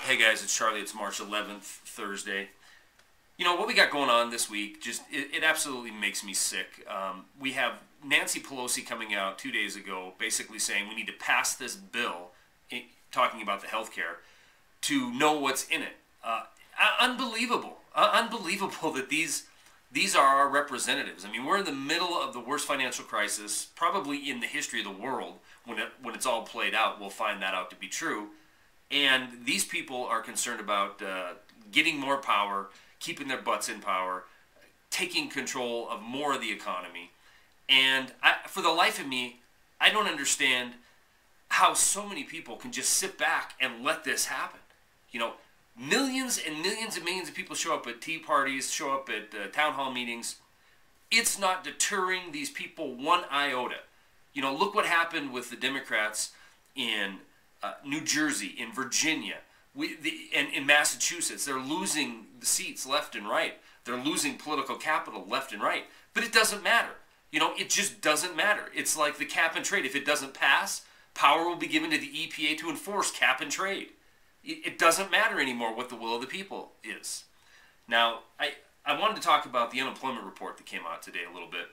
Hey guys, it's Charlie. It's March 11th, Thursday. You know, what we got going on this week, it absolutely makes me sick. We have Nancy Pelosi coming out 2 days ago basically saying we need to pass this bill, talking about the health care, to know what's in it. Unbelievable. Unbelievable that these are our representatives. I mean, we're in the middle of the worst financial crisis probably in the history of the world. When it's all played out, we'll find that out to be true. And these people are concerned about getting more power, keeping their butts in power, taking control of more of the economy. And for the life of me, I don't understand how so many people can just sit back and let this happen. You know, millions and millions and millions of people show up at tea parties, show up at town hall meetings. It's not deterring these people one iota. You know, look what happened with the Democrats in New Jersey, in Virginia, and in Massachusetts. They're losing the seats left and right. They're losing political capital left and right. But it doesn't matter. You know, it just doesn't matter. It's like the cap and trade. If it doesn't pass, power will be given to the EPA to enforce cap and trade. It doesn't matter anymore what the will of the people is. Now, I wanted to talk about the unemployment report that came out today a little bit.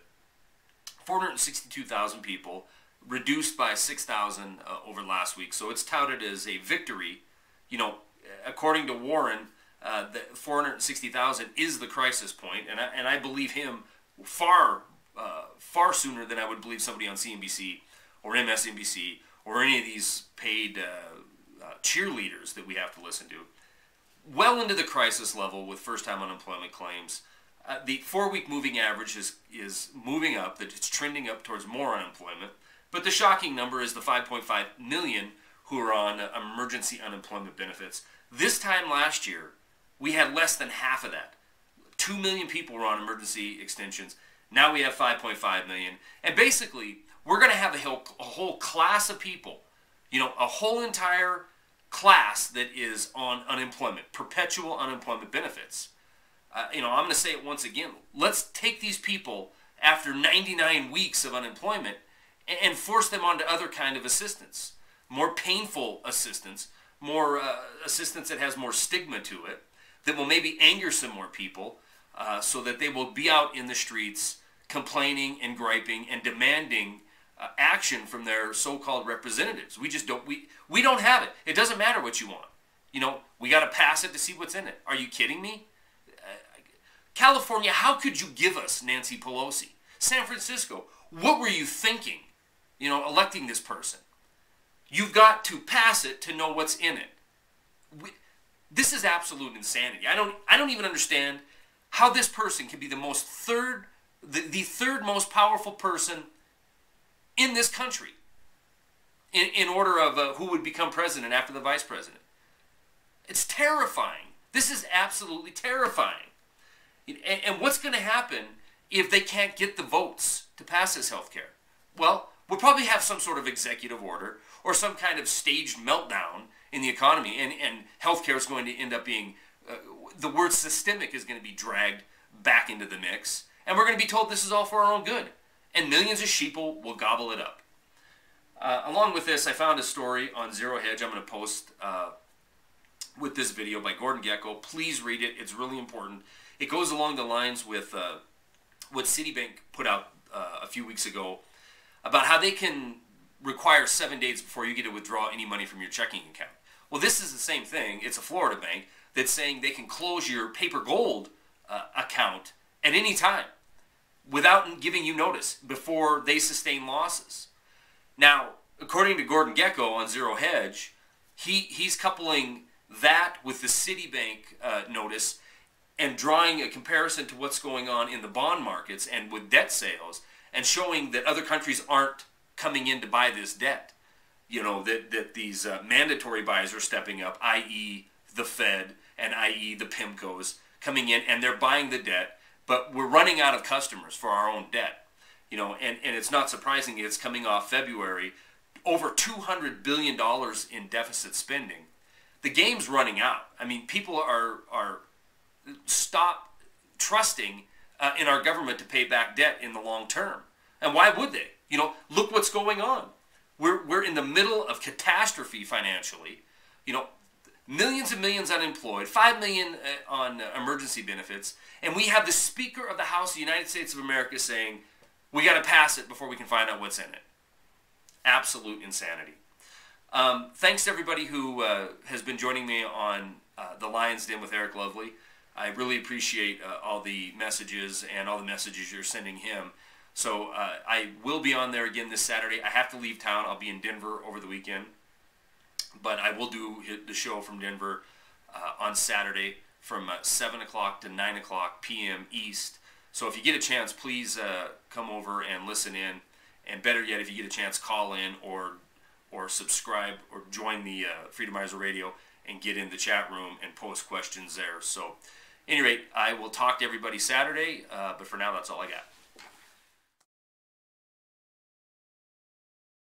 462,000 people, reduced by 6,000 over last week. So it's touted as a victory. You know, according to Warren, the 460,000 is the crisis point, and I believe him far sooner than I would believe somebody on CNBC or MSNBC or any of these paid cheerleaders that we have to listen to. Well into the crisis level with first-time unemployment claims. The 4-week moving average is moving up, that it's trending up towards more unemployment. But the shocking number is the 5.5 million who are on emergency unemployment benefits. This time last year, we had less than half of that. 2 million people were on emergency extensions. Now we have 5.5 million. And basically, we're going to have a whole class of people, you know, a whole entire class that is on unemployment, perpetual unemployment benefits. You know, I'm going to say it once again. Let's take these people after 99 weeks of unemployment and force them onto other kind of assistance. More painful assistance, more assistance that has more stigma to it, that will maybe anger some more people so that they will be out in the streets complaining and griping and demanding action from their so-called representatives. We just don't, we don't have it. It doesn't matter what you want. You know, we got to pass it to see what's in it. Are you kidding me? California, how could you give us Nancy Pelosi? San Francisco, what were you thinking, you know, electing this person? You've got to pass it to know what's in it. This is absolute insanity. I don't even understand how this person can be the third most powerful person in this country in order of who would become president after the vice president. It's terrifying. This is absolutely terrifying. And what's going to happen if they can't get the votes to pass this health care? Well, we'll probably have some sort of executive order or some kind of staged meltdown in the economy, and health care is going to end up being, the word systemic is going to be dragged back into the mix, and we're going to be told this is all for our own good, and millions of sheeple will gobble it up. Along with this, I found a story on Zero Hedge I'm going to post with this video by Gordon Gekko. Please read it. It's really important. It goes along the lines with what Citibank put out a few weeks ago about how they can require 7 days before you get to withdraw any money from your checking account. Well, this is the same thing. It's a Florida bank that's saying they can close your paper gold account at any time without giving you notice before they sustain losses. Now, according to Gordon Gekko on Zero Hedge, he's coupling that with the Citibank notice and drawing a comparison to what's going on in the bond markets and with debt sales, and showing that other countries aren't coming in to buy this debt. You know, that these mandatory buyers are stepping up, i.e. the Fed and i.e. the PIMCOs coming in, and they're buying the debt, but we're running out of customers for our own debt. You know, and it's not surprising it's coming off February, over $200 billion in deficit spending. The game's running out. I mean, people are stop trusting in our government to pay back debt in the long term. And why would they? You know, look what's going on. We're in the middle of catastrophe financially. You know, millions and millions unemployed, 5 million on emergency benefits, and we have the Speaker of the House of the United States of America saying, we got to pass it before we can find out what's in it. Absolute insanity. Thanks to everybody who has been joining me on the Lion's Den with Eric Lovely. I really appreciate all the messages and all the messages you're sending him. So I will be on there again this Saturday. I have to leave town. I'll be in Denver over the weekend. But I will do the show from Denver on Saturday from 7 o'clock to 9 o'clock p.m. East. So if you get a chance, please come over and listen in. And better yet, if you get a chance, call in or subscribe or join the Freedomizer Radio and get in the chat room and post questions there. So, at any rate, I will talk to everybody Saturday, but for now, that's all I got.